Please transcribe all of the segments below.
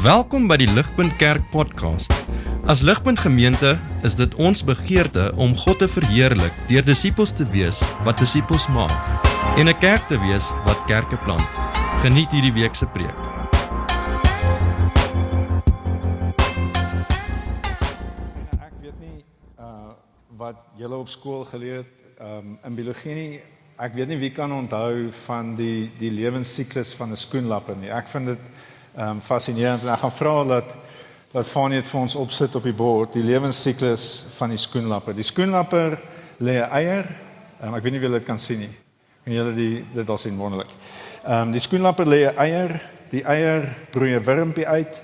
Welkom by die Ligpunt Kerk podcast. As Ligpunt Gemeente is dit ons begeerte om God te verheerlik deur disippels te wees wat disippels maak en 'n kerk te wees wat kerke plant. Geniet hierdie week se preek. Ek weet nie wat julle op skool geleer het in biologie nie. Ek weet nie wie kan onthou van die lewensiklus van 'n skoenlapper nie. Ek vind dit fascinerend en ek gaan vra dat Fanie dit vir ons opsit op die bord, die lewensiklus van die skoenlapper. Die skoenlapper lê 'n eier. Ek weet nie of julle dit kan sien nie. Kan julle dit al sien wonderlik. Die skoenlapper lê 'n eier. Die eier broei 'n wurmpie uit.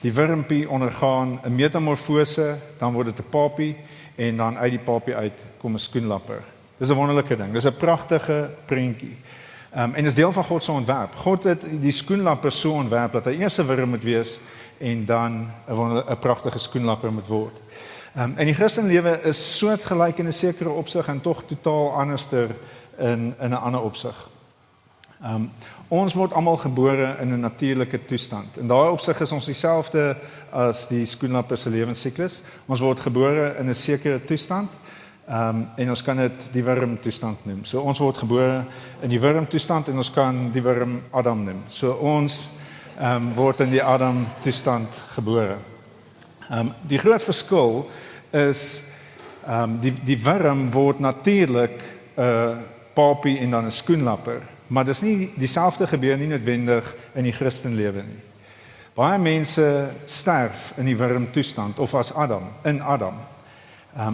Die wurmpie ondergaan 'n metamorfose, dan word dit 'n papie en dan uit die papie uit kom 'n skoenlapper. Dis 'n wonderlike ding. Dis 'n pragtige prentjie. En is deel van God se ontwerp. God het die skoenlapper so ontwerp dat hy eers 'n wurm moet wees en dan 'n pragtige skoenlapper moet word. En die Christenlewe is soortgelyk in 'n sekere opsig en tog totaal anderster in 'n ander opsig. Ons word almal gebore in 'n natuurlike toestand. In daai opsig is ons dieselfde as die skoenlapper se lewensiklus. Ons word gebore in 'n sekere toestand. En ons kan dit die wurmtoestand noem. So ons word gebore in die wurmtoestand en ons kan die wurm Adam noem. So ons word in die Adam toestand gebore. Die groot verskil is die wurm word natuurlik 'n papie en dan 'n skoenlapper, maar dis nie dieselfde gebeur nie noodwendig in die Christenlewe nie. Baie mense sterf in die wurmtoestand of as Adam, in Adam.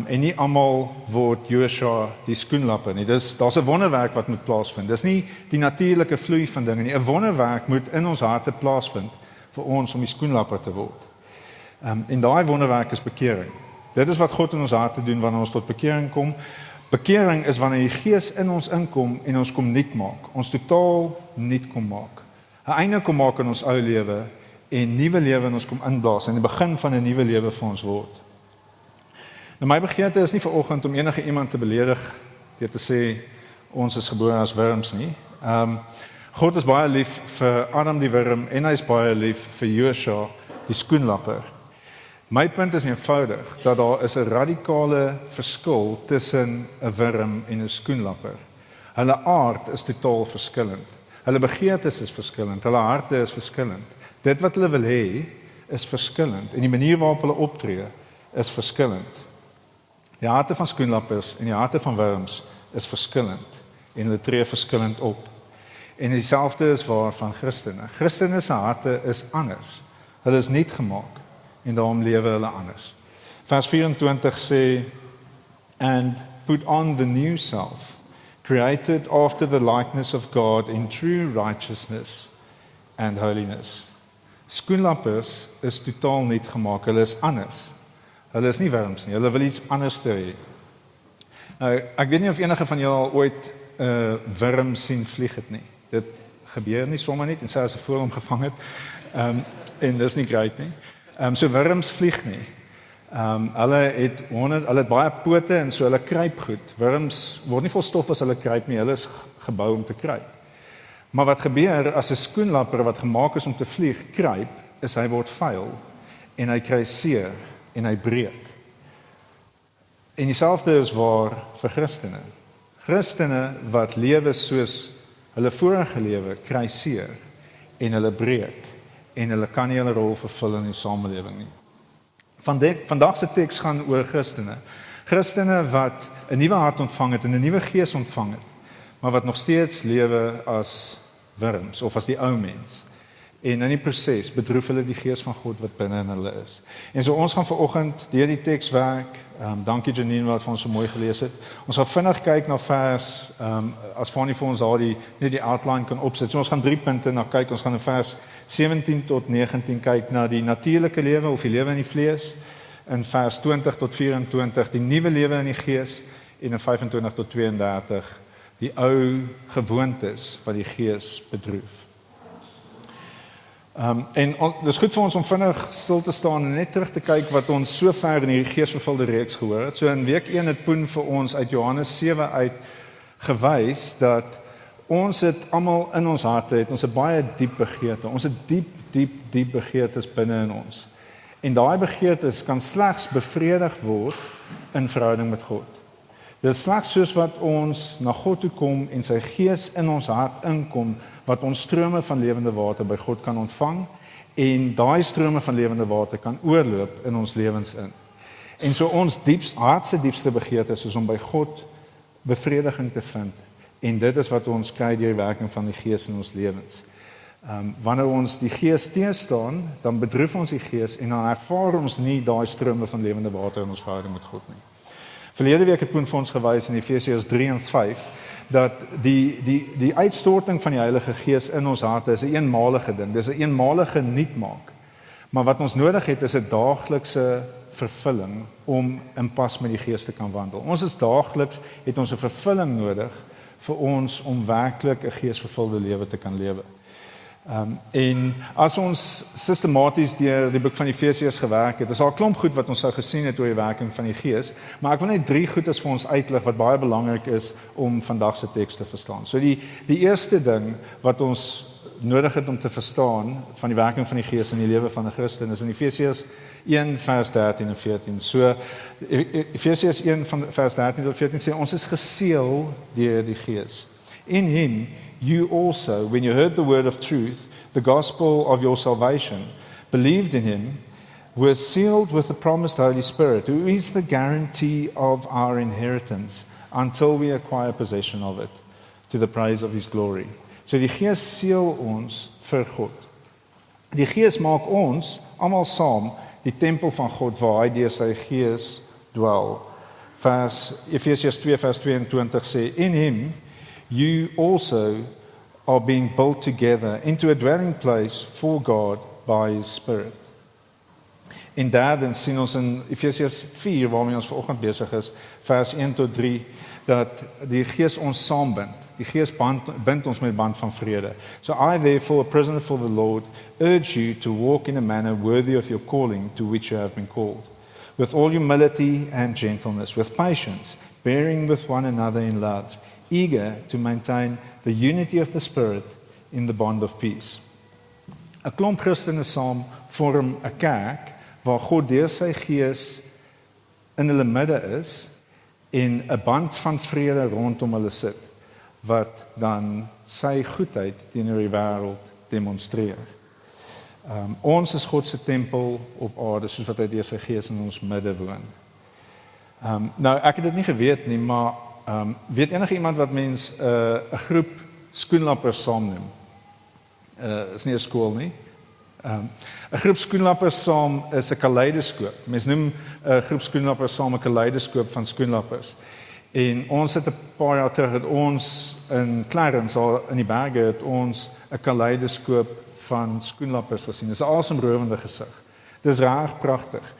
En nie almal word Joshua die skoenlapper nie. Daar's 'n wonderwerk wat moet plaasvind. Dis nie die natuurlike vloei van dinge nie. 'n Wonderwerk moet in ons harte plaasvind vir ons om die skoenlapper te word. En daai wonderwerk is bekering. Dit is wat God in ons harte doen wanneer ons tot bekering kom. Bekering is wanneer die Gees in ons inkom en ons kom nuut maak. Ons totaal nuut kom maak. 'n Einde kom maak in ons ou lewe en nuwe lewe in ons kom inblaas en die begin van 'n nuwe lewe vir ons word. Nou my begeerte is nie vanoggend om enige iemand te beledig deur te sê ons is gebore as wurms nie. God is baie lief vir Adam die wurm en hy is baie lief vir Joshua die skoenlapper. My punt is eenvoudig dat daar is 'n radikale verskil tussen 'n wurm en 'n skoenlapper. Hulle aard is totaal verskillend. Hulle begeertes is verskillend, hulle harte is verskillend. Dit wat hulle wil hê is verskillend en die manier waarop hulle optree is verskillend. Die harte van skoenlappers en die harte van wurms is verskillend en hulle tree verskillend op. En dieselfde is waar van Christene. Christene se harte is anders. Hulle is nuut gemaak en daarom lewe hulle anders. Vers 24 sê, and put on the new self, created after the likeness of God in true righteousness and holiness. Skoenlappers is totaal nuut gemaak, hulle is anders. Hulle is nie wurms nie, hulle wil iets anders hê. Nou, ek weet nie of enige van julle al ooit 'n wurm sien vlieg het nie. Dit gebeur nie sommer net en sê as 'n voël hom gevang het. En dis nie great nie. So wurms vlieg nie. Hulle het baie pote en so hulle kruip goed. Wurms word nie vol stof as hulle kruip nie, hulle is gebou om te kruip. Maar wat gebeur as 'n skoenlapper wat gemaak is om te vlieg kruip, is hy word vuil en hy kry seer en hy breek. En dieselfde is waar vir Christene. Christene wat lewe soos hulle vorige lewe kry seer en hulle breek en hulle kan nie hulle rol vervul in die samelewing nie. Vandag se teks gaan oor Christene. Christene wat 'n nuwe hart ontvang het en 'n nuwe gees ontvang het, maar wat nog steeds lewe as wurms of as die ou mens. En in die proses bedroef hulle die gees van God wat binne in hulle is. En so ons gaan vanoggend deur die teks werk. Dankie Janine wat vir ons so mooi gelees het. Ons gaan vinnig kyk na vers, as Fanie vir ons daar net die outline kan opsit. So ons gaan 3 punte na kyk. Ons gaan in vers 17 tot 19 kyk na die natuurlike lewe of die lewe in die vlees. In vers 20 tot 24 die nuwe lewe in die gees en in 25 tot 32 die ou gewoontes wat die gees bedroef. En dit is goed vir ons om vinnig stil te staan en net terug te kyk wat ons so ver in hierdie geesvervulde reeks gehoor het. So in week 1 het Poen vir ons uit Johannes 7 uit gewys dat ons het almal in ons harte, het ons 'n baie diep begeerte. Ons het diep begeertes binne in ons. En daai begeertes kan slegs bevredig word in verhouding met God. Dit is slegs soos wat ons na God toe kom en sy gees in ons hart inkom, wat ons strome van lewende water by God kan ontvang en daai strome van lewende water kan oorloop in ons lewens in. En so ons diepste begeerte is om by God bevrediging te vind. En dit is wat ons kry deur die werking van die Gees in ons lewens. Wanneer ons die Gees teenstaan, dan bedroef ons die Gees en dan ervaar ons nie daai strome van lewende water in ons verhouding met God nie. Verlede week het Koen vir ons gewys in Efesiërs 3 en 5 dat die uitstorting van die Heilige Gees in ons harte is 'n eenmalige ding. Dis 'n eenmalige nuutmaak. Maar wat ons nodig het is 'n daaglikse vervulling om in pas met die Gees te kan wandel. Ons is daagliks het ons 'n vervulling nodig vir ons om werklik 'n geesvervulde lewe te kan lewe. En as ons sistematies deur die boek van Efesiërs gewerk het, is daar 'n klomp goed wat ons sou gesien het oor die werking van die Gees, maar ek wil net 3 goedes vir ons uitlig wat baie belangrik is om vandag se teks te verstaan. So die eerste ding wat ons nodig het om te verstaan van die werking van die Gees in die lewe van 'n Christen is in Efesiërs 1 vers 13 en 14. So Efesiërs 1 van vers 13 tot 14 sê ons is geseël deur die Gees. In him you also, when you heard the word of truth, the gospel of your salvation, believed in him, were sealed with the promised Holy Spirit, who is the guarantee of our inheritance until we acquire possession of it, to the praise of his glory. So die Gees seël ons vir God. Die Gees maak ons almal saam die tempel van God waar hy deur sy Gees dwel. Efesiërs 2 vers 22 sê, in him you also are being built together into a dwelling place for God by his Spirit. En derdens sien ons in Efesiërs 4 waarmee ons vanoggend besig is, vers 1 tot 3, dat die Gees ons saambind. Die Gees bind ons met band van vrede. So I therefore, a prisoner for the Lord, urge you to walk in a manner worthy of your calling to which you have been called, with all humility and gentleness, with patience, bearing with one another in love, eager to maintain the unity of the Spirit in the bond of peace. 'n Klomp Christene saam vorm 'n kerk waar God deur sy Gees in hulle midde is en 'n band van vrede rondom hulle sit wat dan sy goedheid teenoor die wêreld demonstreer. Ons is God se tempel op aarde soos wat hy deur sy Gees in ons midde woon. Nou ek het dit nie geweet nie, maar weet enige iemand wat mens 'n groep skoenlappers saamneem? Is nie 'n skool nie. 'n Groep skoenlappers saam is 'n kaleidoskoop. Mens noem 'n groep skoenlappers saam 'n kaleidoskoop van skoenlappers. En ons het 'n paar jaar terug het ons in Clarence al in die berge het ons 'n kaleidoskoop van skoenlappers gesien. Dit is 'n asemrowende gesig. Dit is reg pragtig.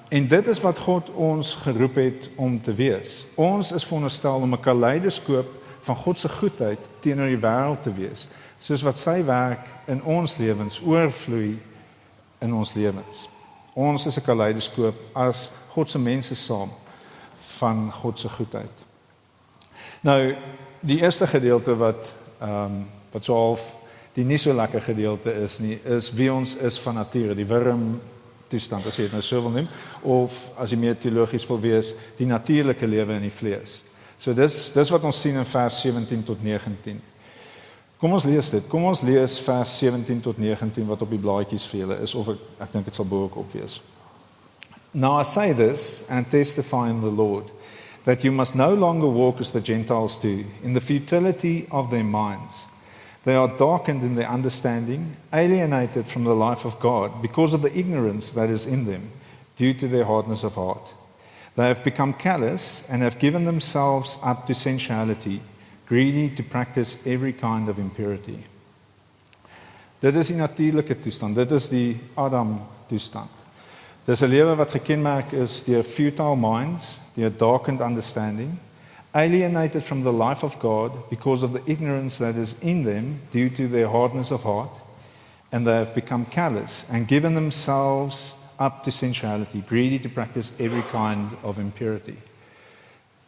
En dit is wat God ons geroep het om te wees. Ons is veronderstel om 'n kaleidoskoop van God se goedheid teenoor die wêreld te wees, soos wat sy werk in ons lewens oorvloei in ons lewens. Ons is 'n kaleidoskoop as God se mense saam van God se goedheid. Nou, die eerste gedeelte wat so half die nie so lekker gedeelte is nie, is wie ons is van nature, die wurm toestand, as jy dit nou so wil neem, of as jy meer teologies wil wees, die natuurlike lewe in die vlees. So dis wat ons sien in vers 17 tot 19. Kom ons lees dit. Kom ons lees vers 17 tot 19 wat op die blaadjies vir julle is, of ek dink dit sal bo-op wees. Now I say this and testify in the Lord, that you must no longer walk as the Gentiles do, in the futility of their minds. They are darkened in their understanding, alienated from the life of God because of the ignorance that is in them, due to their hardness of heart. They have become callous and have given themselves up to sensuality, greedy to practice every kind of impurity. Dit is die natuurlike toestand, dit is die Adam toestand. Dis 'n lewe wat gekenmerk is deur futile minds, deur darkened understanding, alienated from the life of God because of the ignorance that is in them due to their hardness of heart, and they have become callous and given themselves up to sensuality, greedy to practice every kind of impurity.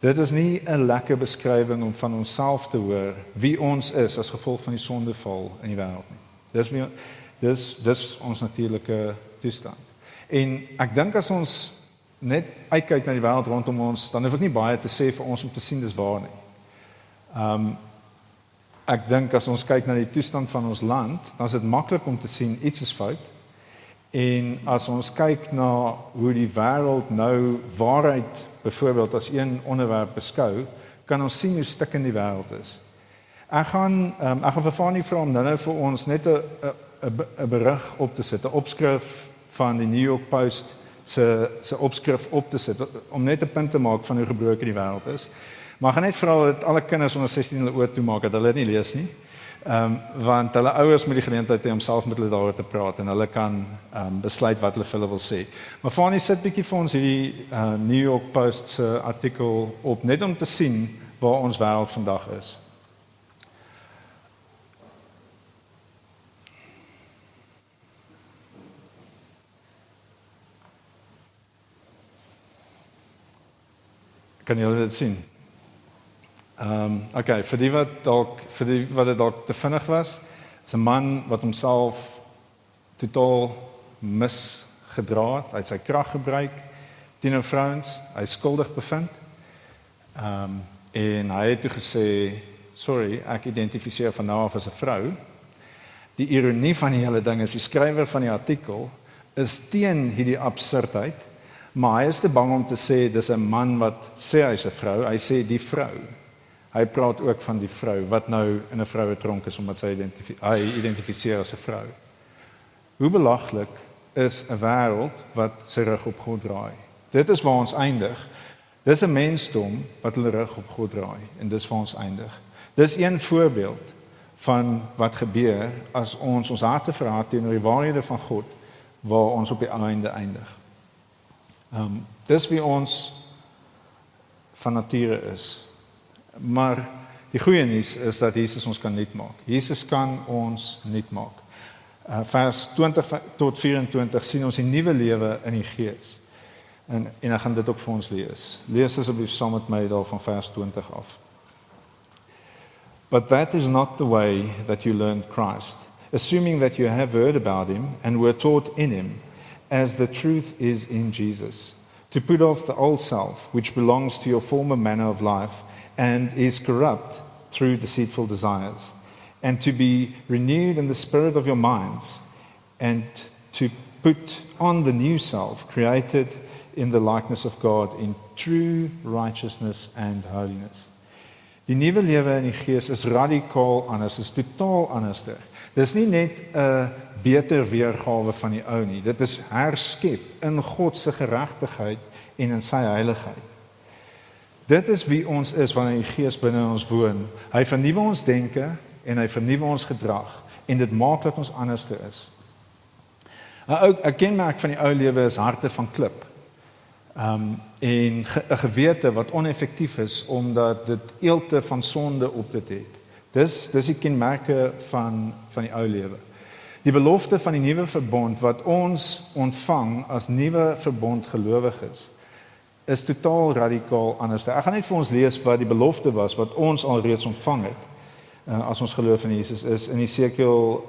Dit is nie 'n lekker beskrywing om van onsself te hoor wie ons is as gevolg van die sondeval in die wêreld nie. Dis ons natuurlike toestand. En ek dink as ons net uitkyk na die wêreld rondom ons, dan hoef ek nie baie te sê vir ons om te sien dis waar nie. Ek dink as ons kyk na die toestand van ons land, dan is dit maklik om te sien iets is fout. En as ons kyk na hoe die wêreld nou waarheid byvoorbeeld as een onderwerp beskou, kan ons sien hoe stikkend die wêreld is. Ek gaan vir Fanie vra om nou vir ons net 'n berig op te sit, 'n opskrif van die New York Post se opskrif op te sit, om net 'n punt te maak van hoe gebroken die wêreld is. Maar ek gaan net vra dat alle kinders onder 16 hulle oor toe maak, dat hulle dit nie lees nie. Want hulle ouers moet die geleentheid hê om self met hulle daaroor te praat en hulle kan besluit wat hulle vir hulle wil sê. Maar Fanie sit bietjie vir ons hierdie New York Post se artikel op, net om te sien waar ons wêreld vandag is. Kan julle dit sien? Okay, vir die wat dit dalk te vinnig was, is 'n man wat homself totaal misgedra het, hy het sy krag gebruik teenoor vrouens, hy is skuldig bevind. En hy het toe gesê, sorry, ek identifiseer van nou af as 'n vrou. Die ironie van die hele ding is, die skrywer van die artikel is teen hierdie absurdheid, maar hy is te bang om te sê dis 'n man wat sê hy's 'n vrou, hy sê die vrou. Hy praat ook van die vrou wat nou in 'n vrouetronk is omdat hy identifiseer as 'n vrou. Hoe belaglik is 'n wêreld wat sy rug op God draai? Dit is waar ons eindig. Dis 'n mensdom wat hulle rug op God draai en dis waar ons eindig. Dis een voorbeeld van wat gebeur as ons harte verhard teenoor die waarhede van God, waar ons op die einde eindig. Dis wie ons van nature is. Maar die goeie nuus is dat Jesus ons kan nuut maak. Jesus kan ons nuut maak. Vers 20 tot 24 sien ons 'n nuwe lewe in die Gees. En ek gaan dit ook vir ons lees. Lees asseblief saam met my daar van vers 20 af. But that is not the way that you learned Christ, assuming that you have heard about him and were taught in him, as the truth is in Jesus, to put off the old self, which belongs to your former manner of life, and is corrupt through deceitful desires, and to be renewed in the spirit of your minds, and to put on the new self, created in the likeness of God, in true righteousness and holiness. Die nuwe lewe in die Gees is radikaal anders, is totaal anderster. Dis nie net 'n beter weergawe van die ou nie, dit is herskep in God se geregtigheid en in sy heiligheid. Dit is wie ons is wanneer die Gees binne ons woon. Hy vernuwe ons denke en hy vernuwe ons gedrag en dit maak dat ons anderste is. 'n kenmerk van die ou lewe is harte van klip. En 'n gewete wat oneffektief is omdat dit eelte van sonde op dit het. Dis die kenmerke van die ou lewe. Die belofte van die nuwe verbond wat ons ontvang as nuwe verbond gelowiges is totaal radikaal anders. Ek gaan net vir ons lees wat die belofte was wat ons alreeds ontvang het as ons geloof in Jesus is in Jesegiel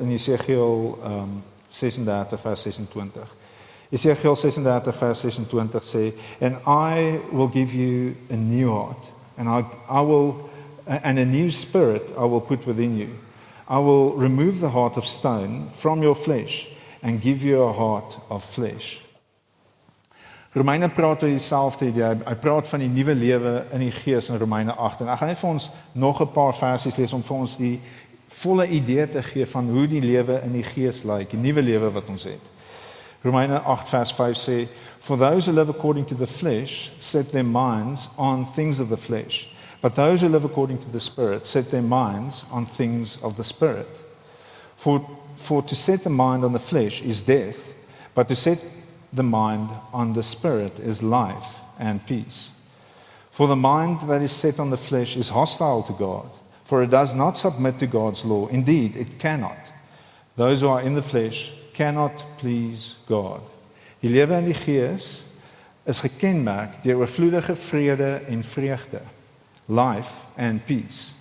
36 vers 26. Jesegiel 36 vers 26 sê, and I will give you a new heart and a new spirit I will put within you. I will remove the heart of stone from your flesh and give you a heart of flesh. Romeine praat oor dieselfde idee. Hy praat van die nuwe lewe in die Gees in Romeine 8. En ek gaan net vir ons nog 'n paar versies lees om vir ons die volle idee te gee van hoe die lewe in die Gees lyk, die nuwe lewe wat ons het. Romeine 8 vers 5 sê, for those who live according to the flesh set their minds on things of the flesh, but those who live according to the Spirit set their minds on things of the Spirit. For to set the mind on the flesh is death, but to set the mind on the Spirit is life and peace. For the mind that is set on the flesh is hostile to God, for it does not submit to God's law. Indeed, it cannot. Those who are in the flesh cannot please God. Die lewe in die Gees is gekenmerk deur oorvloedige vrede en vreugde, life and peace.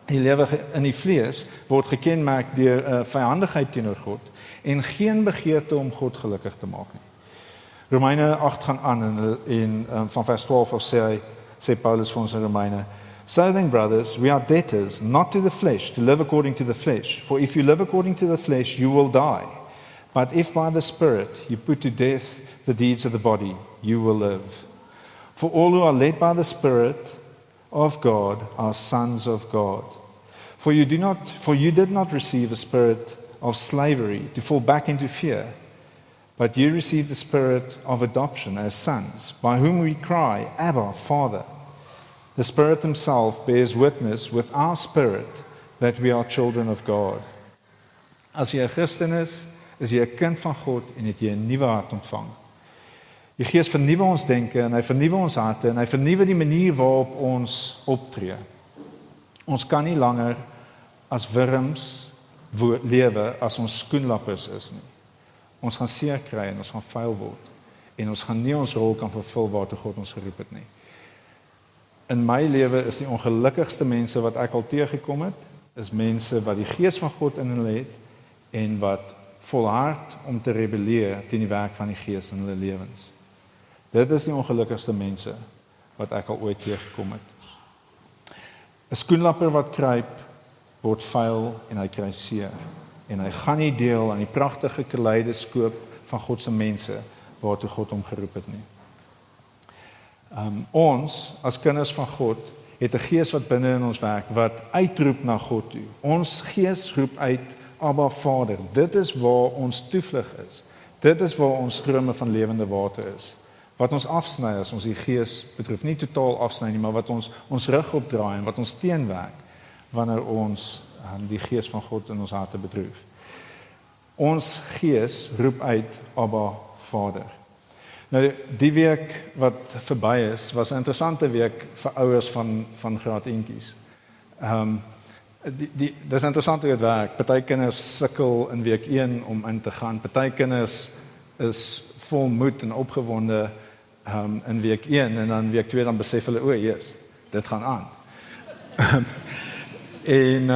Die lewe in die vlees word gekenmerk deur vyandigheid teenoor God en geen begeerte om God gelukkig te maak nie. Romeine 8 gaan aan en van vers 12 af sê Paulus vir ons in Romeine, So then, brothers, we are debtors, not to the flesh, to live according to the flesh. For if you live according to the flesh, you will die. But if by the Spirit you put to death the deeds of the body, you will live. For all who are led by the Spirit of God are sons of God. For you did not receive a spirit of slavery to fall back into fear, but you received the spirit of adoption as sons, by whom we cry, Abba, Father. The Spirit himself bears witness with our spirit that we are children of God. As jy 'n Christen is jy 'n kind van God en het jy 'n nuwe hart ontvang. Die Gees vernuwe ons denke en hy vernuwe ons harte en hy vernuwe die manier waarop ons optree. Ons kan nie langer as wurms lewe as ons skoenlappers is nie. Ons gaan seer kry en ons gaan vuil word en ons gaan nie ons rol kan vervul waartoe God ons geroep het nie. In my lewe is die ongelukkigste mense wat ek al teëgekom het, is mense wat die Gees van God in hulle het en wat volhard om te rebelleer teen die werk van die Gees in hulle lewens. Dit is die ongelukkigste mense wat ek al ooit teëgekom het. 'n Skoenlapper wat kruip, word vuil en hy kry seer. En hy gaan nie deel aan die pragtige kaleidoskoop van God se mense waartoe God hom geroep het nie. Ons as kinders van God het 'n Gees wat binne in ons werk wat uitroep na God toe. Ons gees roep uit Abba Vader. Dit is waar ons toevlug is. Dit is waar ons strome van lewende water is. Wat ons afsny as ons die Gees betref, nie totaal afsny nie, maar wat ons rug opdraai en wat ons teenwerk wanneer ons die Gees van God in ons harte betref. Ons gees roep uit Abba Vader. Nou die week wat verby is, was 'n interessante week vir ouers van graad eentjies. Dis interessant hoe dit werk. Party kinders sukkel in week 1 om in te gaan. Party kinders is vol moed en opgewonde in week 1 en dan week 2 dan besef hulle, o, yes, dit gaan aan. En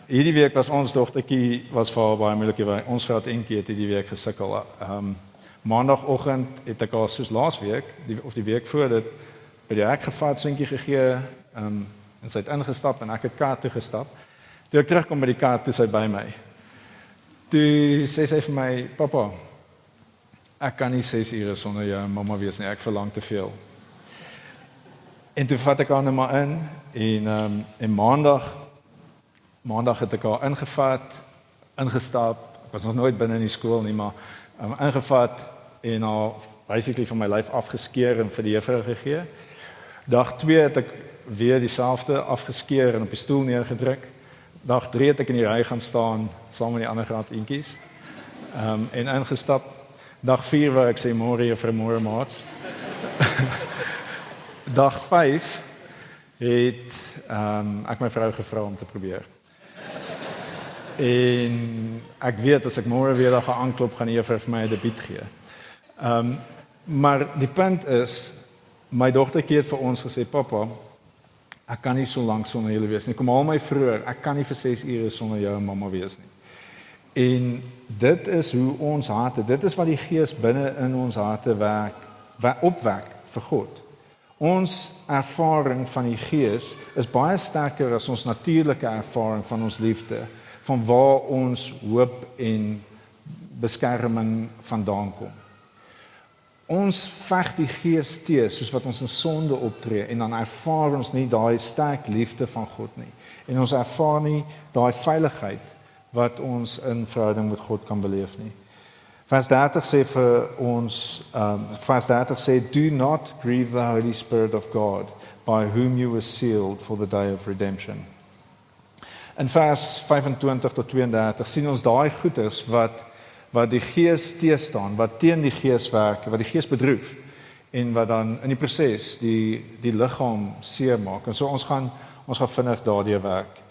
hierdie week was ons dogtertjie was vir haar baie moeilik. Ons graad eentjie het hierdie week gesukkel. Maandagoggend het ek haar soos laasweek of die week voor dit by die hek gevat, soentjie gegee, en sy het ingestap en ek het kaart toe gestap. Toe ek terugkom by die kaart, toe sy by my. Toe sê sy vir my, papa, ek kan nie 6 ure sonder jou mamma wees nie, ek verlang te veel. En toe vat ek haar nou maar in en maandag het ek haar ingestap, ek was nog nooit binne in die skool nie, maar ingevat en haar basically van my lyf afgeskeer en vir die juffrou gegee. Dag 2 het ek weer dieselfde afgeskeer en op die stoel neergedruk. Dag 3 het ek in die ry gaan staan saam met die ander graad eentjies en ingestap. Dag 4 wou ek sê môre juffrou, môre maats. Dag 5 het ek my vrou gevra om te probeer. En ek weet as ek môre weer daar gaan aanklop, gaan die juffrou vir my 'n debuut gee. Maar die punt is, my dogtertjie het vir ons gesê, papa, ek kan nie so lank sonder julle wees nie. Kom haal my vroeër, ek kan nie vir 6 ure sonder jou en mamma wees nie. En dit is hoe ons harte, dit is wat die Gees binne in ons harte opwek vir God. Ons ervaring van die Gees is baie sterker as ons natuurlike ervaring van ons liefde, van waar ons hoop en beskerming vandaan kom. Ons veg die Gees teë soos wat ons in sonde optree en dan ervaar ons nie daai sterk liefde van God nie. En ons ervaar nie daai veiligheid wat ons in verhouding met God kan beleef nie. Vers 30 sê vir ons, do not grieve the Holy Spirit of God, by whom you were sealed for the day of redemption. In vers 25 tot 32 sien ons daai goeders wat die Gees teestaan, wat teen die Gees werk, wat die Gees bedroef en wat dan in die proses die liggaam seer maak. En so ons gaan vinnig daardeur werk.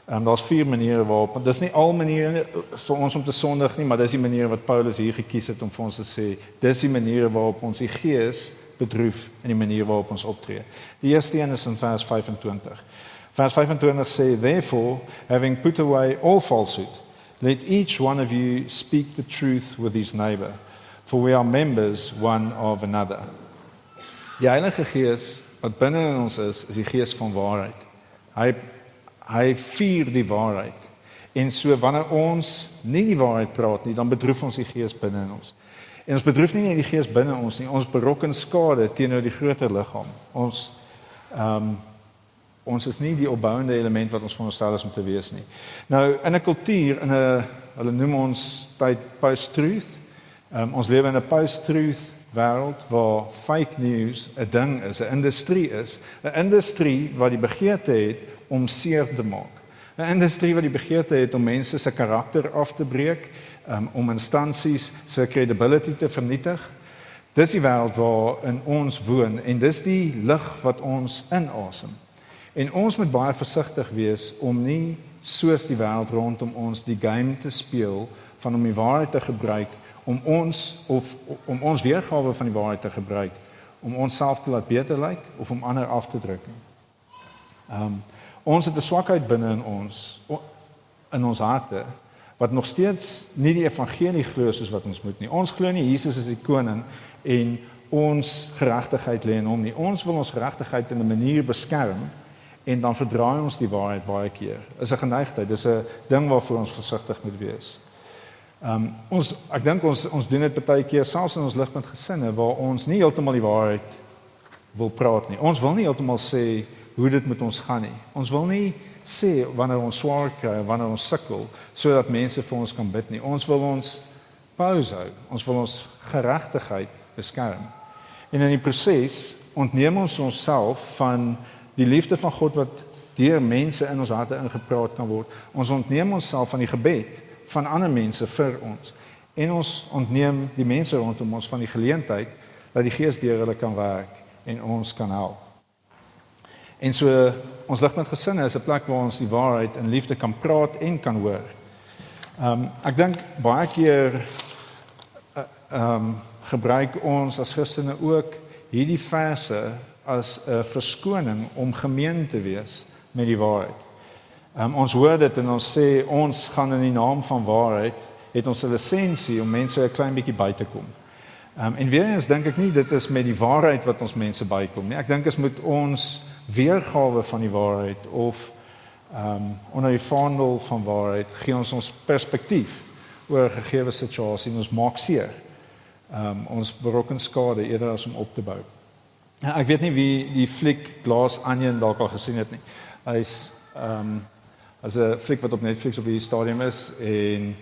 Daar's 4 maniere waarop, dis nie al maniere vir ons om te sondig nie, maar dis die maniere wat Paulus hier gekies het om vir ons te sê, dis die maniere waarop ons die gees bedroef en die manier waarop ons optree. Die eerste een is in vers 25. Vers 25 sê, therefore, having put away all falsehood, let each one of you speak the truth with his neighbor, for we are members one of another. Die Heilige Gees wat binne in ons is die gees van waarheid. Hy vier die waarheid. En so wanneer ons nie die waarheid praat nie, dan bedroef ons die gees binne in ons. En ons bedroef nie net die gees binne ons nie, ons berokken skade teenoor die groter liggaam. Ons is nie die opbouende element wat ons veronderstel is om te wees nie. Nou, in 'n kultuur, hulle noem ons tyd post-truth. Ons lewe in 'n post-truth wêreld waar fake news 'n ding is, 'n industrie is. 'n Industrie wat die begeerte het om seer te maak. 'n Industrie wat die begeerte het om mense se karakter af te breek, om instansies se credibility te vernietig. Dis die wêreld waarin ons woon en dis die lig wat ons inasem. En ons moet baie versigtig wees om nie soos die wêreld rondom ons die game te speel van om die waarheid te gebruik om ons weergawe van die waarheid te gebruik om onsself te laat beter lyk of om ander af te druk. Ons het 'n swakheid binne in ons harte wat nog steeds nie die evangelie glo soos wat ons moet nie. Ons glo nie Jesus is die koning en ons geregtigheid lê in hom nie. Ons wil ons geregtigheid in 'n manier beskerm en dan verdraai ons die waarheid baie keer. Is 'n geneigtheid, dis 'n ding waarvoor ons versigtig moet wees. Ek dink ons doen dit baie keer selfs in ons ligpunt gesinne waar ons nie heeltemal die waarheid wil praat nie. Ons wil nie heeltemal sê hoe dit met ons gaan nie. Ons wil nie sê wanneer ons swaar kry, wanneer ons sukkel, sodat mense vir ons kan bid nie. Ons wil ons pause hou. Ons wil ons geregtigheid beskerm. En in die proses ontneem ons onsself van die liefde van God wat deur mense in ons harte ingepraat kan word. Ons ontneem onsself van die gebed van ander mense vir ons. En ons ontneem die mense rondom ons van die geleentheid dat die Gees deur hulle kan werk en ons kan help. En so ons ligpunt gesinne is 'n plek waar ons die waarheid in liefde kan praat en kan hoor. Ek dink baie keer gebruik ons as Christene ook hierdie verse as 'n verskoning om gemeen te wees met die waarheid. Ons hoor dit en ons sê ons gaan in die naam van waarheid, het ons 'n lisensie om mense 'n klein bietjie by te kom. En weer eens dink ek nie dit is met die waarheid wat ons mense bykom nie. Ek dink is met ons weergawe van die waarheid of onder die vaandel van waarheid gee ons perspektief oor 'n gegeewe situasie en ons maak seer. Ons berokken skade eerder as om op te bou. Ek weet nie wie die fliek Glass Onion dalk al gesien het nie. Hy's as 'n fliek wat op Netflix op die stadium is en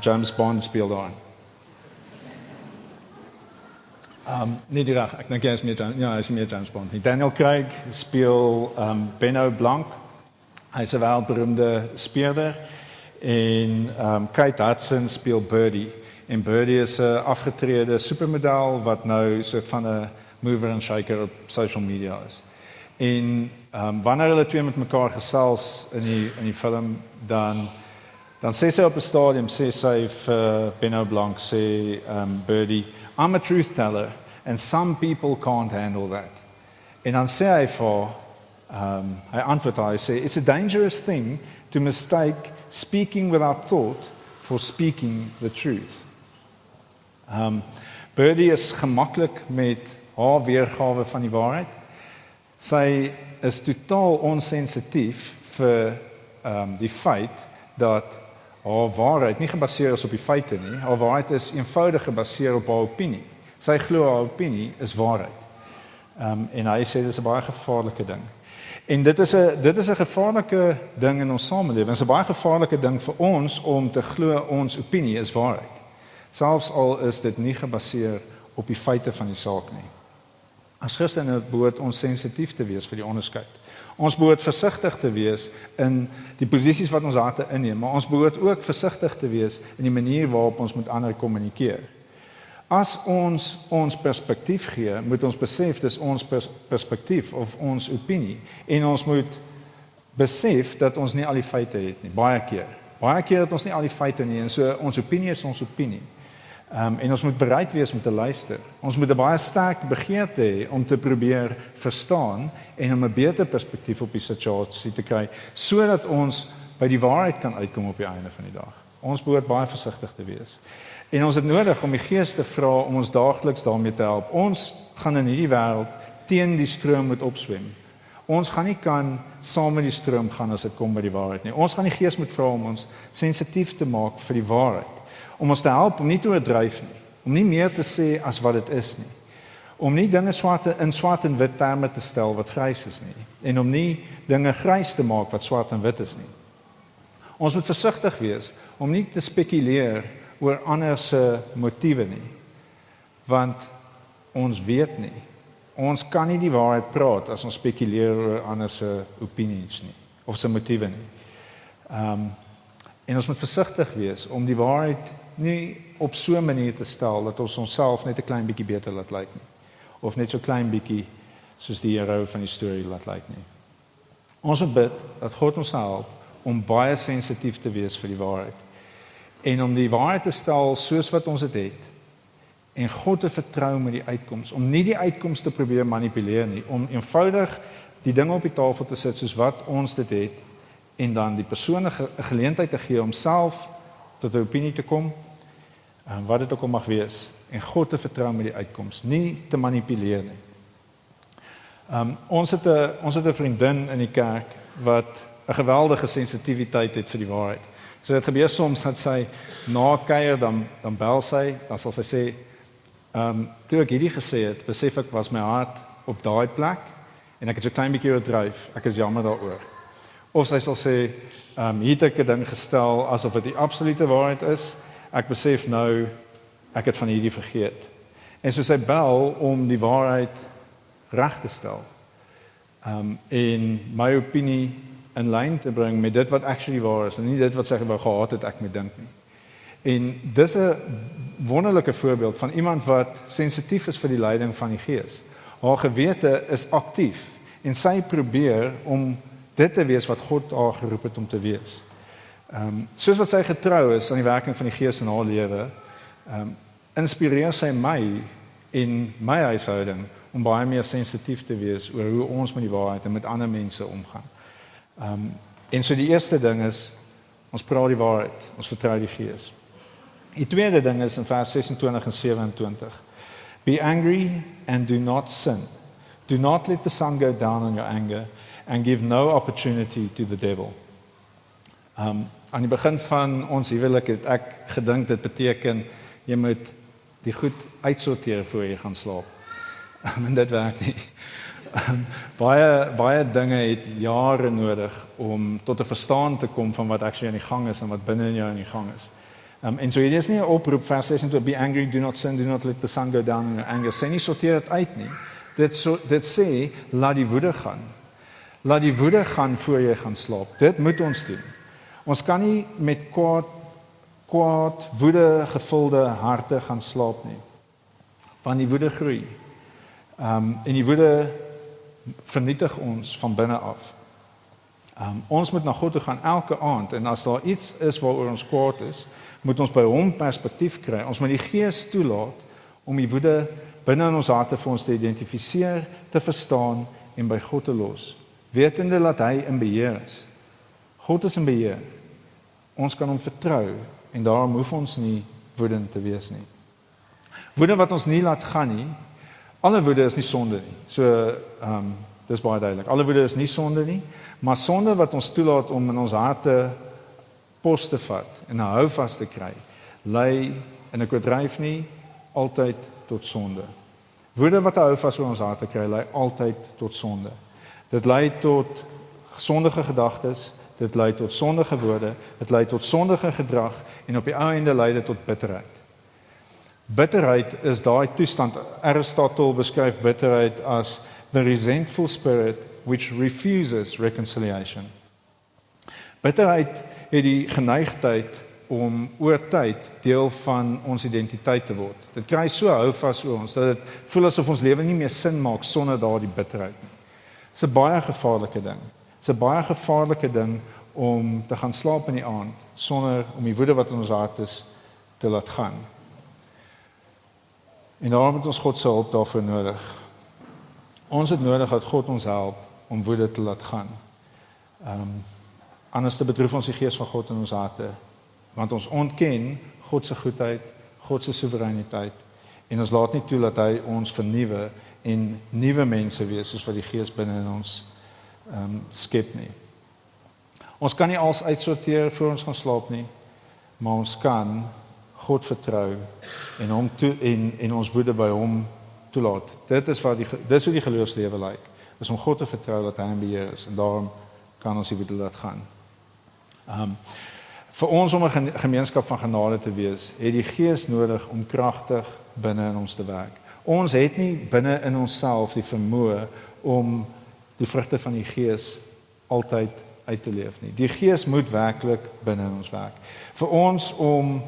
James Bond speel daarin. Nee, die reg, ek dink hy is meer James Bond. Daniel Craig speel Benno Blanc. Hy's 'n wêreldberoemde speurder en Kate Hudson speel Birdie. En Birdie is 'n afgetrede supermodel wat nou soort van 'n mover and shaker op social media is. En wanneer hulle twee met mekaar gesels in die film, dan sê sy op 'n stadium, sê sy vir Benno Blanc, sê Birdie, I'm a truth teller and some people can't handle that. En dan sê hy vir hy antwoord hy sê, it's a dangerous thing to mistake speaking without thought for speaking the truth. Birdie is gemaklik met haar weergawe van die waarheid. Sy is totaal onsensitief vir die feit dat haar waarheid nie gebaseer is op die feite nie. Haar waarheid is eenvoudig gebaseer op haar opinie. Sy glo haar opinie is waarheid. En hy sê dit is 'n baie gevaarlike ding. En dit is 'n gevaarlike ding in ons samelewing. Dit is 'n baie gevaarlike ding vir ons om te glo ons opinie is waarheid. Selfs al is dit nie gebaseer op die feite van die saak nie. As Christene behoort ons sensitief te wees vir die onderskeid. Ons behoort versigtig te wees in die posisies wat ons harte inneem, maar ons behoort ook versigtig te wees in die manier waarop ons met ander kommunikeer. As ons perspektief gee, moet ons besef dis ons perspektief of ons opinie en ons moet besef dat ons nie al die feite het nie, baie keer. Baie keer het ons nie al die feite nie, en so ons opinie is ons opinie. En ons moet bereid wees om te luister. Ons moet 'n baie sterk begeerte hê om te probeer verstaan en om 'n beter perspektief op die situasie te kry, sodat ons by die waarheid kan uitkom op die einde van die dag. Ons behoort baie versigtig te wees. En ons het nodig om die Gees te vra om ons daagliks daarmee te help. Ons gaan in hierdie wêreld teen die stroom moet opswem. Ons gaan nie kan saam met die stroom gaan as dit kom by die waarheid nie. Ons gaan die Gees moet vra om ons sensitief te maak vir die waarheid. Om ons te help om nie te oordryf nie, om nie meer te sê as wat dit is nie, om nie dinge in swart en wit terme te stel wat grys is nie, en om nie dinge grys te maak wat swart en wit is nie. Ons moet versigtig wees om nie te spekuleer oor ander se motiewe nie, want ons weet nie. Ons kan nie die waarheid praat as ons spekuleer oor ander se opinies nie, of se motiewe nie. En ons moet versigtig wees om die waarheid nie op so 'n manier te stel dat ons onsself net 'n klein bietjie beter laat lyk nie, of net so klein bietjie soos die hero van die storie laat lyk nie. Ons moet bid dat God ons help om baie sensitief te wees vir die waarheid en om die waarheid te stel soos wat ons dit het en God te vertrou met die uitkoms, om nie die uitkoms te probeer manipuleer nie, om eenvoudig die dinge op die tafel te sit soos wat ons dit het en dan die persoon 'n geleentheid te gee om self tot 'n opinie te kom, wat dit ook al mag wees, en God te vertrou met die uitkoms, nie te manipuleer nie. Ons het 'n vriendin in die kerk wat 'n geweldige sensitiwiteit het vir die waarheid. So dit gebeur soms dat sy na kuier dan bel sy, dan sal sy sê, toe ek hierdie gesê het, besef ek was my hart op daai plek en ek het so klein bietjie oordryf, ek is jammer daaroor. Of sy sal sê, hier het ek 'n ding gestel asof dit die absolute waarheid is, ek besef nou, ek het van hierdie vergeet. En so sy bel om die waarheid reg te stel. En my opinie in lyn te bring met dit wat actually waar is, en nie dit wat sy wou gehad het ek moet dink nie. En dis 'n wonderlike voorbeeld van iemand wat sensitief is vir die leiding van die Gees. Haar gewete is aktief en sy probeer om dit te wees wat God haar geroep het om te wees. Soos wat sy getrou is aan die werking van die Gees in haar lewe, inspireer sy my en my huishouding om baie meer sensitief te wees oor hoe ons met die waarheid en met ander mense omgaan. En so die eerste ding is, ons praat die waarheid, ons vertrou die Gees. Die tweede ding is in vers 26 en 27. Be angry and do not sin. Do not let the sun go down on your anger and give no opportunity to the devil. Aan die begin van ons huwelik het ek gedink dit beteken jy moet die goed uitsorteer voor jy gaan slaap. En dit werk nie. Baie dinge het jare nodig om tot 'n verstaan te kom van wat actually aan die gang is en wat binne in jou aan die gang is. En so hier is nie 'n oproep vers 26, be angry, do not sin, do not let the sun go down in your anger. Sê nie sorteer dit uit nie. Dit sê laat die woede gaan. Laat die woede gaan voor jy gaan slaap. Dit moet ons doen. Ons kan nie met kwaad woede gevulde harte gaan slaap nie. Want die woede groei. En die woede vernietig ons van binne af. Ons moet na God toe gaan elke aand en as daar iets is waaroor ons kwaad is, moet ons by hom perspektief kry. Ons moet die Gees toelaat om die woede binne in ons harte vir ons te identifiseer, te verstaan en by God te los. Wetende dat hy in beheer is. God is in beheer. Ons kan hom vertrou en daarom hoef ons nie woedend te wees nie. Woede wat ons nie laat gaan nie, alle woede is nie sonde nie. So, dis baie duidelik. Alle woede is nie sonde nie, maar sonde wat ons toelaat om in ons harte pos te vat en 'n houvas te kry, lei, en ek oordryf nie, altyd tot sonde. Woede wat 'n houvas oor ons harte kry, lei altyd tot sonde. Dit lei tot sondige gedagtes, dit lei tot sondige woorde, dit lei tot sondige gedrag en op die ou einde lei dit tot bitterheid. Bitterheid is daai toestand. Aristotle beskryf bitterheid as the resentful spirit which refuses reconciliation. Bitterheid het die geneigtheid om oor tyd deel van ons identiteit te word. Dit kry so houvas oor ons dat dit voel asof ons lewe nie meer sin maak sonder daardie bitterheid nie. Dit is 'n baie gevaarlike ding. Dit is 'n baie gevaarlike ding om te gaan slaap in die aand sonder om die woede wat in ons hart is te laat gaan. En daarom het ons God se hulp daarvoor nodig. Ons het nodig dat God ons help om woede te laat gaan. Anders te bedroef ons die gees van God in ons harte, want ons ontken God se goedheid, God se soewereiniteit, en ons laat nie toe dat hy ons vernuwe en nuwe mense wees soos wat die gees binne in ons skep nie. Ons kan nie alles uitsorteer voor ons gaan slaap nie, maar ons kan God vertrou en hom en ons woede by hom toelaat. Dit is hoe die geloofslewe lyk. Is om God te vertrou dat hy in beheer is, en daarom kan ons die woede laat gaan. Vir ons om 'n gemeenskap van genade te wees, het die Gees nodig om kragtig binne in ons te werk. Ons het nie binne in onsself die vermoë om die vrugte van die Gees altyd uit te leef nie. Die Gees moet werklik binne in ons werk. Vir ons om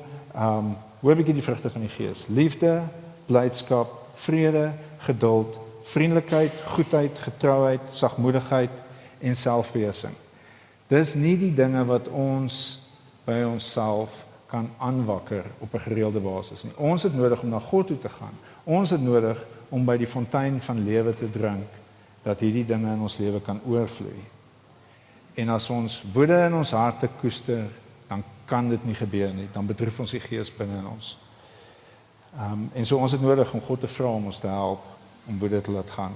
hoe heb ek die vrugte van die Gees? Liefde, blydskap, vrede, geduld, vriendelikheid, goedheid, getrouheid, sagmoedigheid en selfbeheersing. Dis nie die dinge wat ons by onsself kan aanwakker op 'n gereelde basis nie. Ons het nodig om na God toe te gaan. Ons het nodig om by die fontein van lewe te drink, dat hierdie dinge in ons lewe kan oorvloei. En as ons woede in ons harte koester, dan kan dit nie gebeur nie. Dan bedroef ons die Gees binne in ons. En so ons het nodig om God te vra om ons te help om woede te laat gaan.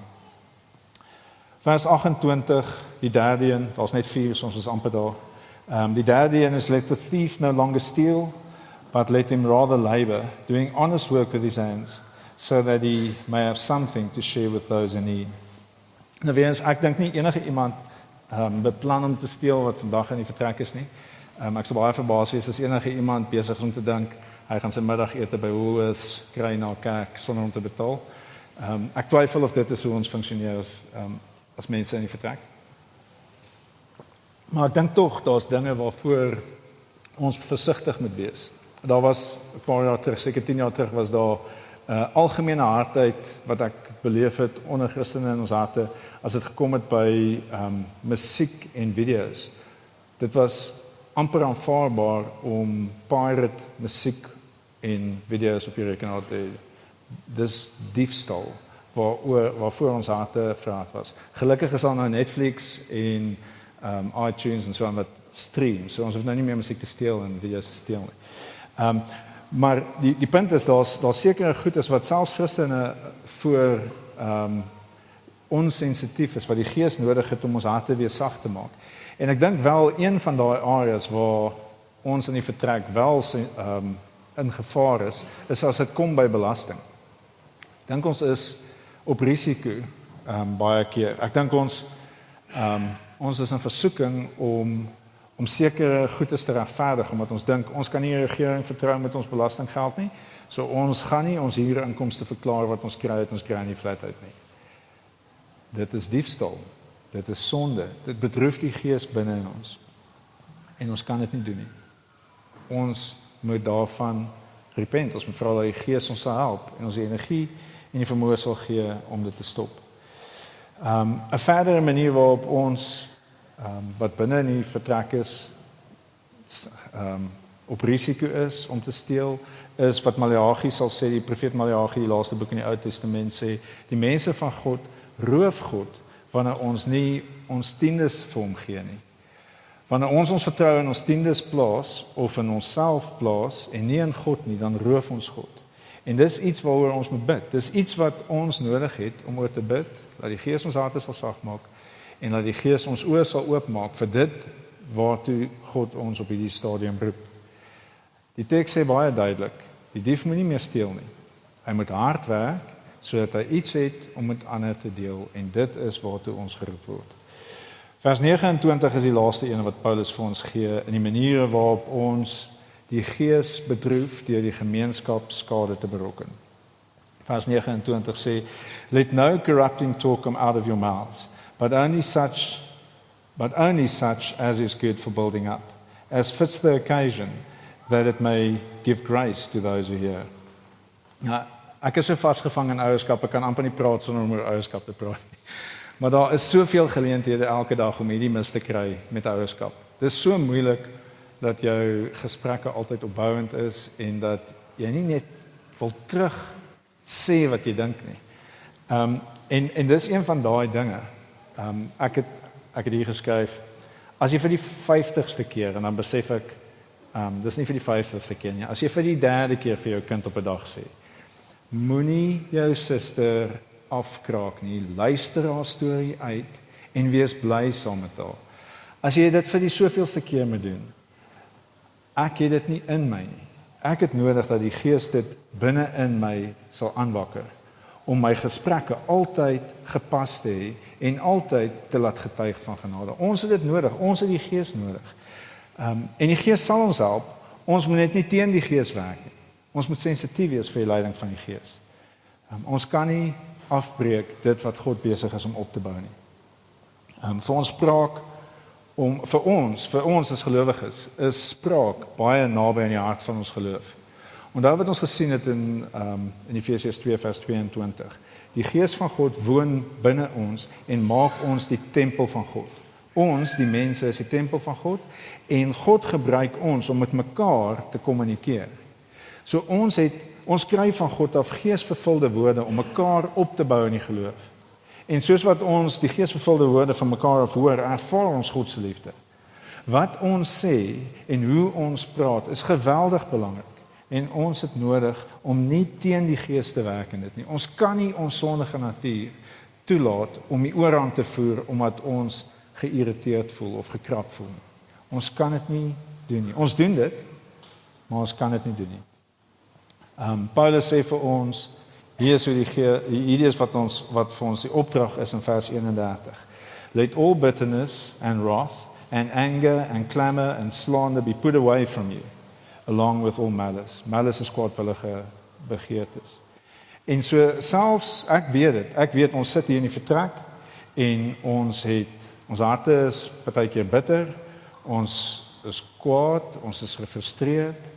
Vers 28, die derde een, daar's net 4, so ons is amper daar. Die derde een is, let the thief no longer steal, but let him rather labor, doing honest work with his hands, so that he may have something to share with those in need. Nou weer eens, ek dink nie enige iemand beplan om te steel wat vandag in die vertrek is nie. Ek sal baie verbaas wees as enige iemand besig is om te dink, hy gaan sy middagete by Woolworths kry na kerk sonder om te betaal. Ek twyfel of dit is hoe ons funksioneer as mense in die vertrek. Maar ek dink tog, daar's dinge waarvoor ons versigtig moet wees. Daar was 'n paar jaar terug, seker 10 jaar terug, was daar algemene hardheid wat ek beleef het onder Christene in ons harte, as dit gekom het by musiek en video's. Dit was amper aanvaarbaar om pirate musiek en video's op je rekenaar te hê. Dis diefstal waarvoor ons harte verraad was. Gelukkig is daar nou Netflix en iTunes en so aan wat stream, so ons hoef nou nie meer musiek te steel en video's te steel nie. Maar die punt is, daar's sekere goedes wat selfs Christene voor onsensitief is, wat die Gees nodig het om ons harte weer sag te maak. En ek dink wel, een van daai areas waar ons in die vertrek wel in gevaar is as dit kom by belasting. Ek dink ons is op risiko baie keer. Ek dink ons is in versoeking om sekere goedes te regverdig, omdat ons dink, ons kan nie die regering vertrou met ons belastinggeld nie, so ons gaan nie ons huurinkomste verklaar wat ons kry nie flat uit nie. Dit is diefstal, dit is sonde, dit bedroef die Gees binne in ons, en ons kan dit nie doen nie. Ons moet daarvan repent, ons moet vra dat die Gees ons sal help, en ons die energie en die vermoë sal gee om dit te stop. 'n verdere manier waarop ons wat binne in die vertrek is, op risiko is om te steel, is wat Maleagi sal sê, die profeet Maleagi, die laaste boek in die Ou Testament sê, die mense van God roof God, wanneer ons nie ons tiendes vir hom gee nie. Wanneer ons vertrou in ons tiendes plaas, of in onsself plaas, en nie in God nie, dan roof ons God. En dis iets waaroor ons moet bid. Dis iets wat ons nodig het om oor te bid, dat die Gees ons harte sal sag maak, en dat die Gees ons oë sal oopmaak vir dit waartoe God ons op hierdie stadium roep. Die teks sê baie duidelik, die dief moet nie meer steel nie. Hy moet hard werk, sodat hy iets het om met ander te deel, en dit is waartoe ons geroep word. Vers 29 is die laaste een wat Paulus vir ons gee, in die maniere waarop ons die Gees bedroef deur die gemeenskap skade te berokken. Vers 29 sê, let no corrupting talk come out of your mouths, but only such as is good for building up, as fits the occasion, that it may give grace to those who hear. Nou, ek is so vasgevang in ouerskap, ek kan amper nie praat sonder om oor ouerskap te praat nie. Maar daar is soveel geleenthede elke dag om hierdie mis te kry met ouerskap. Dit is so moeilik dat jou gesprekke altyd opbouend is en dat jy nie net wil terug sê wat jy dink nie. En dis een van daai dinge. Ek het hier geskryf, as jy vir die 50ste keer, en dan besef ek, dis nie vir die 50ste keer nie, as jy vir die 3de keer vir jou kind op 'n dag sê, moenie jou suster afkraak nie, luister haar storie uit en wees bly saam met haar. As jy dit vir die soveelste keer moet doen, ek het dit nie in my nie. Ek het nodig dat die Gees dit binne in my sal aanwakker, om my gesprekke altyd gepas te hê en altyd te laat getuig van genade. Ons het dit nodig, ons het die Gees nodig. En die Gees sal ons help, ons moet net nie teen die Gees werk nie. Ons moet sensitief wees vir die leiding van die Gees. Ons kan nie afbreek dit wat God besig is om op te bou nie. Vir ons spraak, vir ons as gelowiges, is spraak baie naby aan die hart van ons geloof. Onthou wat ons gesien het in Efesiërs 2 vers 22. Die Gees van God woon binne ons en maak ons die tempel van God. Ons, die mense, is die tempel van God en God gebruik ons om met mekaar te kommunikeer. So ons kry van God af geesvervulde woorde om mekaar op te bou in die geloof. En soos wat ons die geesvervulde woorde van mekaar af hoor, ervaar ons God se liefde. Wat ons sê en hoe ons praat is geweldig belangrik. En ons het nodig om nie teen die Gees te werk in dit nie. Ons kan nie ons sondige natuur toelaat om die oorhand te voer omdat ons geïrriteerd voel of gekrap voel. Ons kan dit nie doen nie. Ons doen dit, maar ons kan dit nie doen nie. Paulus sê vir ons, hier is wat vir ons die opdrag is in vers 31. Let all bitterness and wrath and anger and clamor and slander be put away from you, along with all malice. Malice is kwaadwillige begeertes. En so selfs, ek weet ons sit hier in die vertrek en ons harte is partykeer bitter, ons is kwaad, ons is gefrustreerd.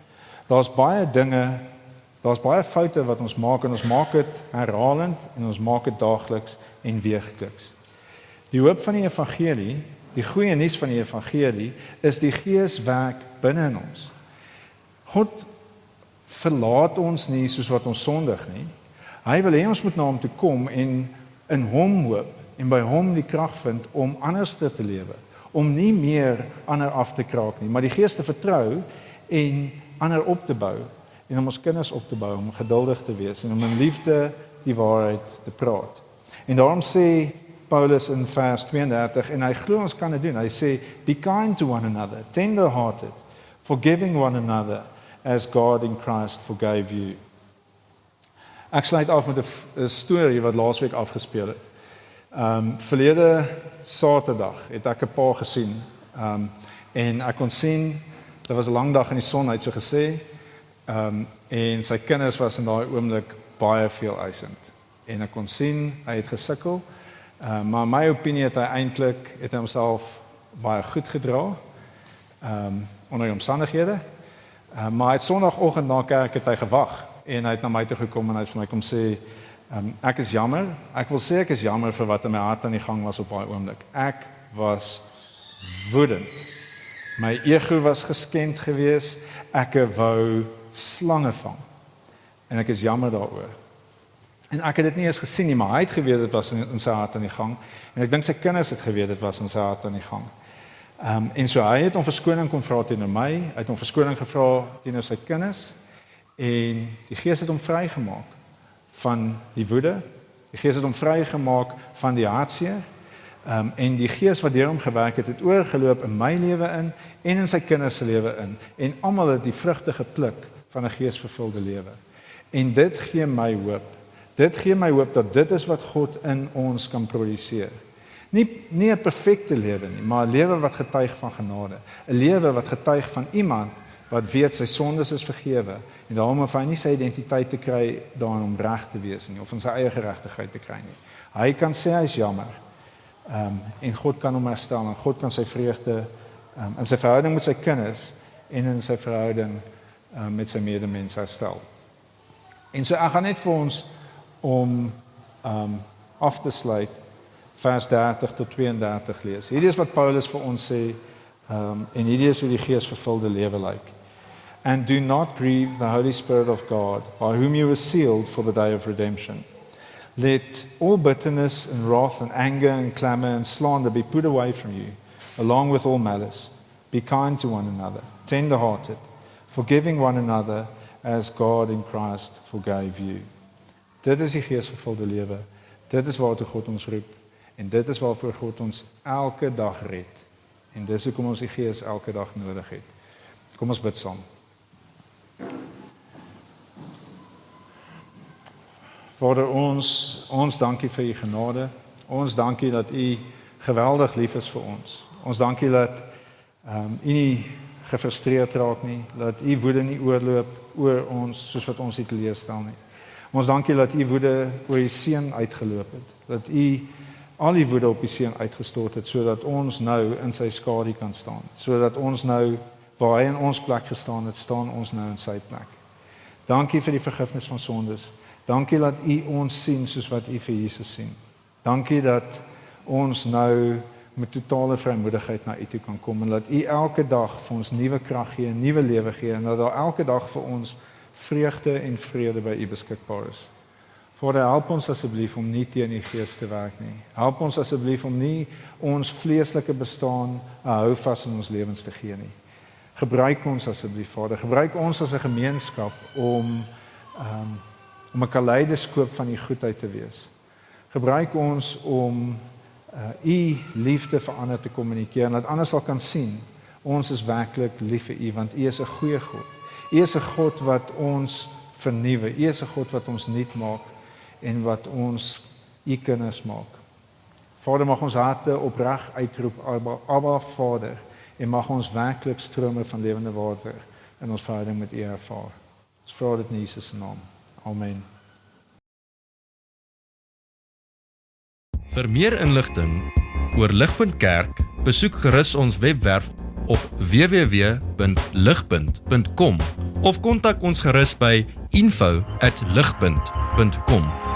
Daar's baie foute wat ons maak en ons maak dit herhalend en ons maak dit daagliks en weekliks. Die hoop van die evangelie, die goeie nuus van die evangelie, is die Gees werk binne in ons. God verlaat ons nie soos wat ons sondig nie. Hy wil hê ons moet na hom toe kom en in hom hoop en by hom die krag vind om anders te lewe, om nie meer ander af te kraak nie, maar die Gees te vertrou en ander op te bou en om ons kinders op te bou, om geduldig te wees en om in liefde die waarheid te praat. En daarom sê Paulus in vers 32, en hy glo ons kan dit doen, hy sê, be kind to one another, tender-hearted, forgiving one another, as God in Christ forgave you. Ek sluit af met 'n storie wat laasweek afgespeel het. Verlede Saterdag het ek 'n pa gesien, en ek kon sien, dit was 'n lang dag in die son, hy het so gesê, en sy kinders was in daai oomblik baie veel eisend. En ek kon sien, hy het gesukkel, maar in my opinie het hy homself baie goed gedra, onder die omstandighede, maar hy het Sondagoggend na kerk het hy gewag, en hy het na my toe gekom en hy het vir my kom sê, ek is jammer, ek wil sê ek is jammer vir wat in my hart aan die gang was op daai oomblik. Ek was woedend. My ego was geskend gewees, ek wou slange vang. En ek is jammer daaroor. En ek het dit nie eens gesien nie, maar hy het geweet dit was in sy hart aan die gang. En ek dink sy kinders het geweet dit was in sy hart aan die gang. En so hy het hom verskoning kom vra teenoor my, hy het hom verskoning gevra teenoor sy kinders, en die Gees het hom vrygemaak van die woede, die Gees het hom vrygemaak van die hartseer, en die Gees wat deur hom gewerk het, het oorgeloop in my lewe in, en in sy kinders se lewe in, en almal het die vrugte gepluk van 'n geesvervulde lewe. En dit gee my hoop. Dit gee my hoop dat dit is wat God in ons kan produseer. Nie 'n perfekte lewe nie, maar 'n lewe wat getuig van genade. 'n Lewe wat getuig van iemand wat weet sy sondes is vergewe en daarom hoef hy nie sy identiteit te kry daarin om reg te wees nie of in sy eie geregtigheid te kry nie. Hy kan sê hy is jammer. En God kan hom herstel en God kan sy vreugde in sy verhouding met sy kinders en in sy verhouding met sy medemens herstel. En so ek gaan net vir ons om af te sluit vers 30 tot 32 lees. Hierdie is wat Paulus vir ons sê, en hierdie is hoe die geesvervulde lewe lyk. And do not grieve the Holy Spirit of God, by whom you were sealed for the day of redemption. Let all bitterness and wrath and anger and clamor and slander be put away from you, along with all malice. Be kind to one another, tender-hearted, forgiving one another as God in Christ forgave you. Dit is die geesvervulde lewe. Dit is waartoe God ons roep. En dit is waarvoor God ons elke dag red. En dis hoekom ons die Gees elke dag nodig het. Kom ons bid saam. Vader, ons dankie vir u genade. Ons dankie dat u geweldig lief is vir ons. Ons dankie dat u nie gefrustreerd raak nie, dat u woede nie oorloop oor ons soos wat ons dit teleerstel nie. Ons dankie dat u woede oor u seun uitgeloop het, dat u al die woede op die seun uitgestort het, sodat ons nou in sy skadu kan staan, sodat ons nou, waar hy in ons plek gestaan het, staan ons nou in sy plek. Dankie vir die vergifnis van sondes. Dankie dat u ons sien soos wat u vir Jesus sien. Dankie dat ons nou met totale vrymoedigheid na u toe kan kom, en dat u elke dag vir ons nuwe krag gee, nuwe lewe gee, en dat daar elke dag vir ons vreugde en vrede by u beskikbaar is. Vader, help ons asseblief om nie teen u gees te werk nie. Help ons asseblief om nie ons vleeslike bestaan 'n houvas in ons lewens te gee nie. Gebruik ons asseblief, Vader. Gebruik ons as 'n gemeenskap om 'n kaleidoskoop van u goedheid te wees. Gebruik ons om u liefde vir ander te kommunikeer, en dat ander sal kan sien, ons is werklik lief vir u, want u is 'n goeie God. U is 'n God wat ons vernuwe. U is 'n God wat ons nuut maak en wat ons u kinders maak. Vader, mag ons harte opreg uitroep, Abba Vader, en mag ons werklik strome van lewende water in ons verhouding met u ervaar. Ons vra dit in Jesus se naam. Amen. Vir meer inligting oor Ligpunt Kerk, besoek gerus ons webwerf op www.ligpunt.com of kontak ons gerus by info@ligpunt.com.